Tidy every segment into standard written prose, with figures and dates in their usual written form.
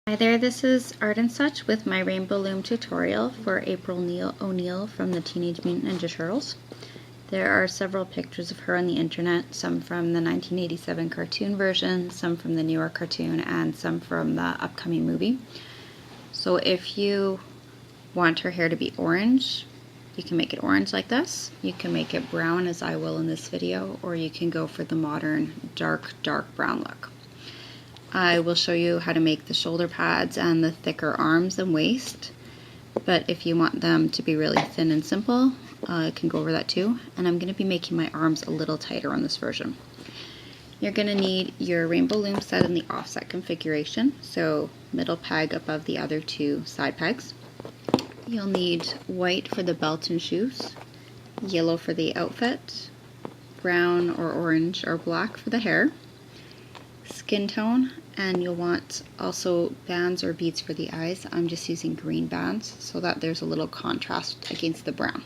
Hi there, this is Art and Such with my Rainbow Loom tutorial for April O'Neil from the Teenage Mutant Ninja Turtles. There are several pictures of her on the internet, some from the 1987 cartoon version, some from the newer cartoon, and some from the upcoming movie. So if you want her hair to be orange, you can make it orange like this. You can make it brown, as I will in this video, or you can go for the modern dark brown look. I will show you how to make the shoulder pads and the thicker arms and waist, but if you want them to be really thin and simple, I can go over that too. And I'm going to be making my arms a little tighter on this version. You're going to need your Rainbow Loom set in the offset configuration, so middle peg above the other two side pegs. You'll need white for the belt and shoes, yellow for the outfit, brown or orange or black for the hair, skin tone, and you'll want also bands or beads for the eyes. I'm just using green bands so that there's a little contrast against the brown.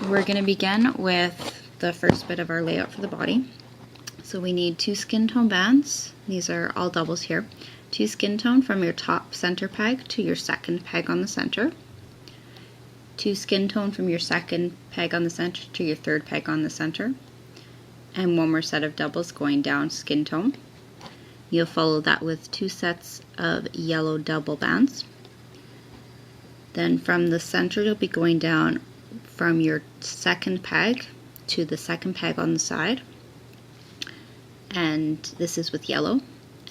We're going to begin with the first bit of our layout for the body. So we need 2 skin tone bands. These are all doubles here. 2 skin tone from your top center peg to your second peg on the center. 2 skin tone from your second peg on the center to your third peg on the center. And 1 more set of doubles going down skin tone. You'll follow that with 2 sets of yellow double bands. Then from the center you'll be going down from your second peg to the second peg on the side, and this is with yellow,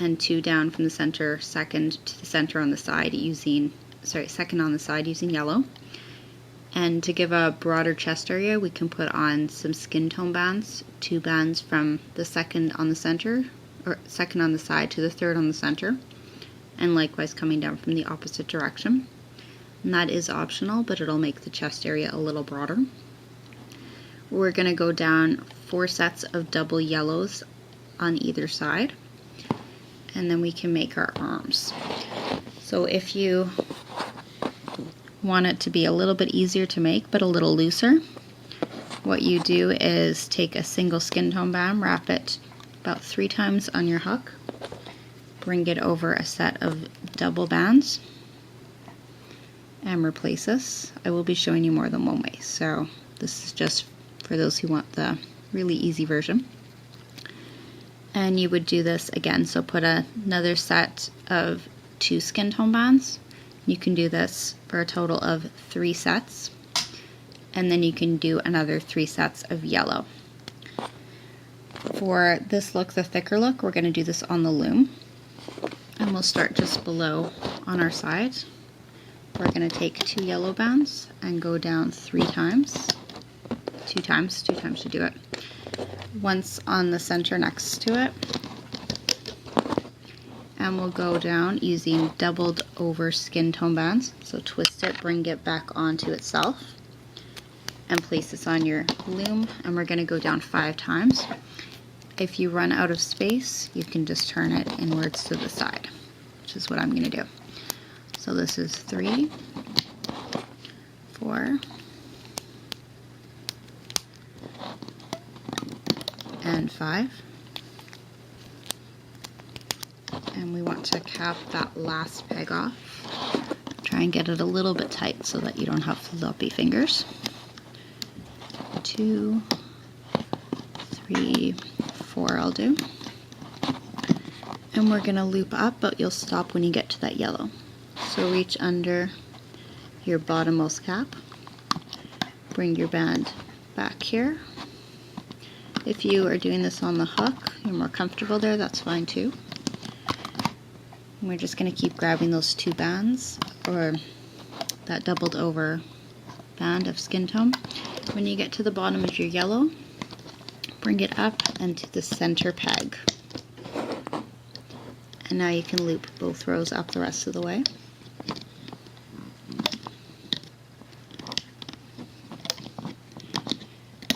and 2 down from the center, second to the center on the side using, second on the side using yellow. And to give a broader chest area, we can put on some skin tone bands, 2 bands from the second on the center, or second on the side to the third on the center, and likewise coming down from the opposite direction. And that is optional, but it'll make the chest area a little broader. We're going to go down 4 sets of double yellows on either side, and then we can make our arms. So if you want it to be a little bit easier to make but a little looser, what you do is take a single skin tone band, wrap it about 3 times on your hook, bring it over a set of double bands, and replace this. I will be showing you more than one way, so this is just for those who want the really easy version. And you would do this again, so put another set of 2 skin tone bands. You can do this for a total of 3 sets, and then you can do another 3 sets of yellow. For this look, the thicker look, we're going to do this on the loom, and we'll start just below on our side. We're going to take 2 yellow bands and go down 3 times, 2 times to do it. Once on the center next to it, and we'll go down using doubled over skin tone bands. So twist it, bring it back onto itself, and place this on your loom, and we're going to go down 5 times. If you run out of space, you can just turn it inwards to the side, which is what I'm going to do. So this is 3, 4, and 5. And we want to cap that last peg off. Try and get it a little bit tight so that you don't have floppy fingers. 2, 3, 4 I'll do. And we're going to loop up, but you'll stop when you get to that yellow. So reach under your bottommost cap, bring your band back here. If you are doing this on the hook, you're more comfortable there, that's fine too. And we're just going to keep grabbing those 2 bands, or that doubled over band of skin tone. When you get to the bottom of your yellow, bring it up and to the center peg. And now you can loop both rows up the rest of the way.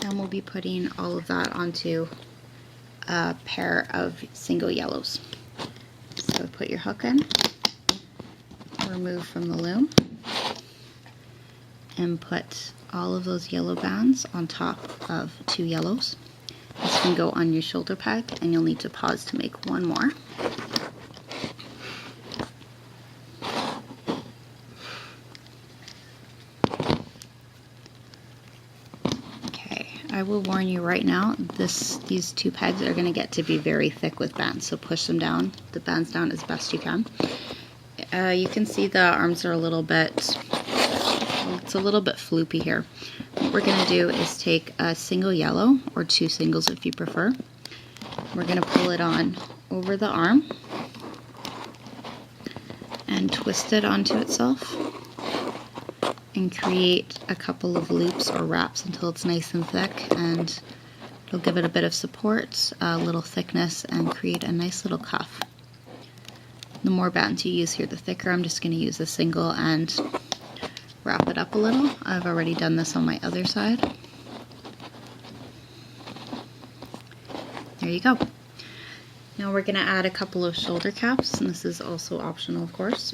And we'll be putting all of that onto a pair of single yellows. So put your hook in, remove from the loom, and put all of those yellow bands on top of 2 yellows. This can go on your shoulder peg, and you'll need to pause to make 1 more. I will warn you right now, these two pegs are going to get to be very thick with bands, so push them down, the bands down as best you can. You can see the arms are a little bit, it's a little bit floopy here. What we're going to do is take a single yellow, or two singles if you prefer. We're going to pull it on over the arm and twist it onto itself and create a couple of loops or wraps until it's nice and thick, and it'll give it a bit of support, a little thickness, and create a nice little cuff. The more bands you use here, the thicker. I'm just going to use a single and wrap it up a little. I've already done this on my other side. There you go. Now we're going to add a couple of shoulder caps, and this is also optional, of course.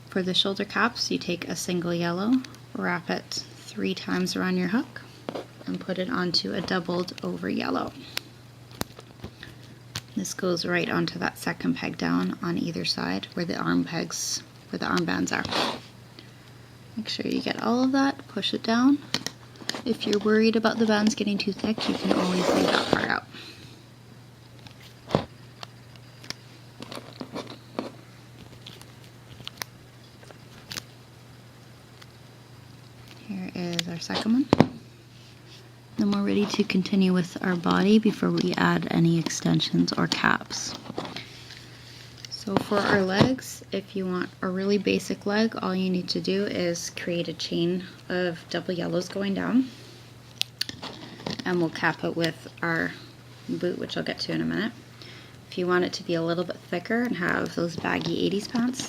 For the shoulder caps, you take a single yellow, wrap it 3 times around your hook, and put it onto a doubled over yellow. This goes right onto that second peg down on either side where the arm bands are. Make sure you get all of that, push it down. If you're worried about the bands getting too thick, you can always leave that part out. Here is our second one. Then we're ready to continue with our body before we add any extensions or caps. So for our legs, if you want a really basic leg, all you need to do is create a chain of double yellows going down, and we'll cap it with our boot, which I'll get to in a minute. If you want it to be a little bit thicker and have those baggy 80s pants,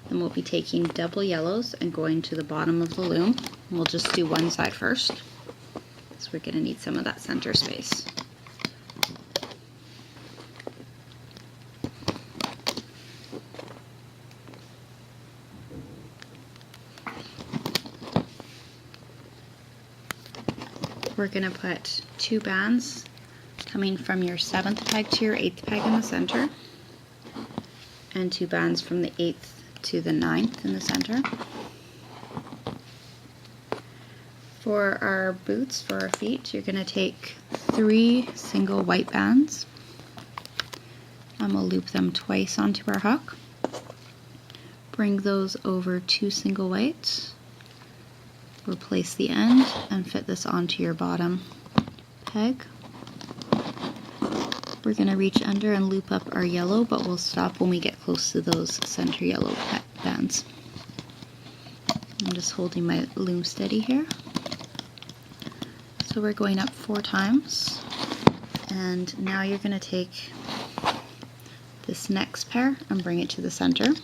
then we'll be taking double yellows and going to the bottom of the loom. We'll just do one side first, so we're going to need some of that center space. We're going to put 2 bands coming from your 7th peg to your 8th peg in the center, and 2 bands from the 8th to the 9th in the center. For our boots, for our feet, you're going to take 3 single white bands, and we'll loop them twice onto our hook. Bring those over 2 single whites, replace the end, and fit this onto your bottom peg. We're going to reach under and loop up our yellow, but we'll stop when we get close to those center yellow bands. I'm just holding my loom steady here. So we're going up 4 times, and now you're going to take this next pair and bring it to the center.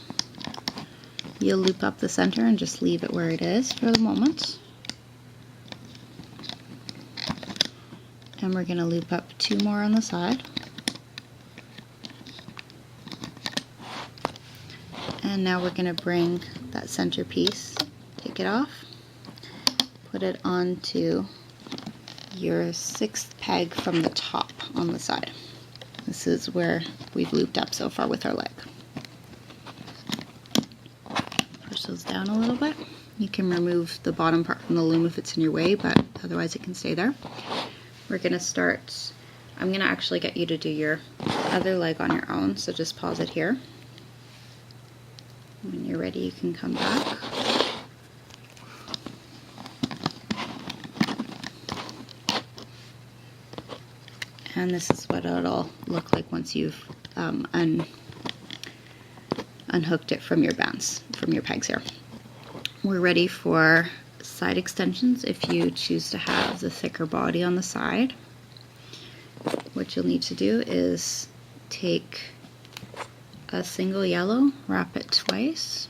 You'll loop up the center and just leave it where it is for the moment. And we're going to loop up 2 more on the side. And now we're going to bring that center piece, take it off, put it onto your 6th peg from the top on the side. This is where we've looped up so far with our leg. Push those down a little bit. You can remove the bottom part from the loom if it's in your way, but otherwise it can stay there. We're going to start, I'm going to actually get you to do your other leg on your own, so just pause it here. When you're ready, you can come back. And this is what it'll look like once you've unhooked it from your bands, from your pegs here. We're ready for side extensions. If you choose to have the thicker body on the side, what you'll need to do is take a single yellow, wrap it twice,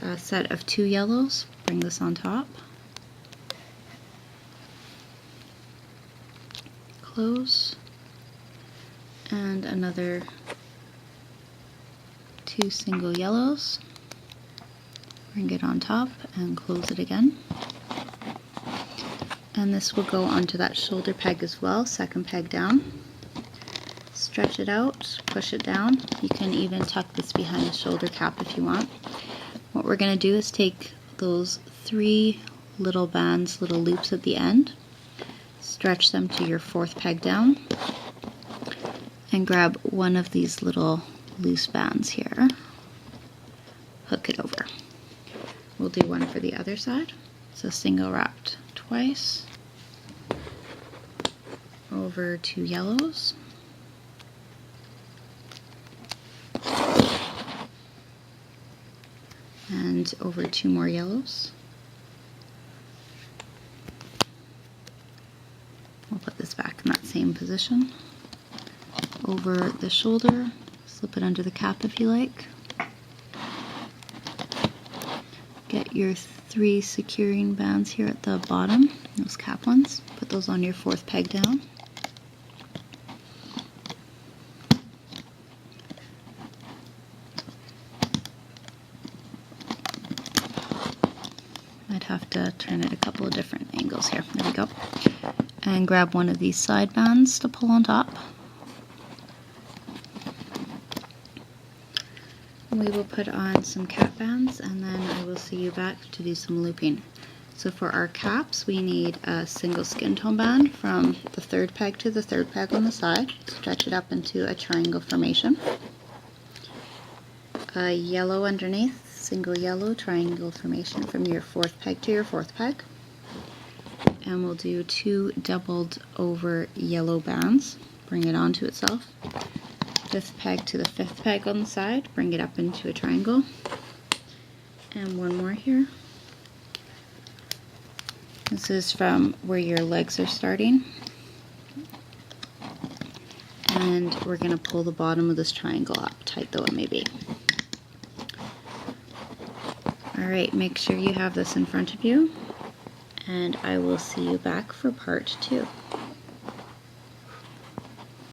a set of 2 yellows, bring this on top, close, and another 2 single yellows, bring it on top and close it again. And this will go onto that shoulder peg as well, 2nd peg down. Stretch it out, push it down. You can even tuck this behind the shoulder cap if you want. What we're going to do is take those 3 little bands, little loops at the end, Stretch them to your 4th peg down and grab one of these little loose bands here. Hook it over. We'll do one for the other side. So single wrapped twice over 2 yellows. And over 2 more yellows. We'll put this back in that same position. Over the shoulder, slip it under the cap if you like. Get your 3 securing bands here at the bottom, those cap ones. Put those on your 4th peg down. I'd have to turn it a couple of different angles here. There we go. And grab one of these side bands to pull on top. We will put on some cap bands and then I will see you back to do some looping. So for our caps we need a single skin tone band from the 3rd peg to the 3rd peg on the side. Stretch it up into a triangle formation. A yellow underneath, single yellow triangle formation from your 4th peg to your 4th peg. And we'll do 2 doubled over yellow bands. Bring it onto itself. 5th peg to the 5th peg on the side, bring it up into a triangle, and one more here. This is from where your legs are starting, and we're going to pull the bottom of this triangle up, tight though it may be. Alright, make sure you have this in front of you, and I will see you back for part 2.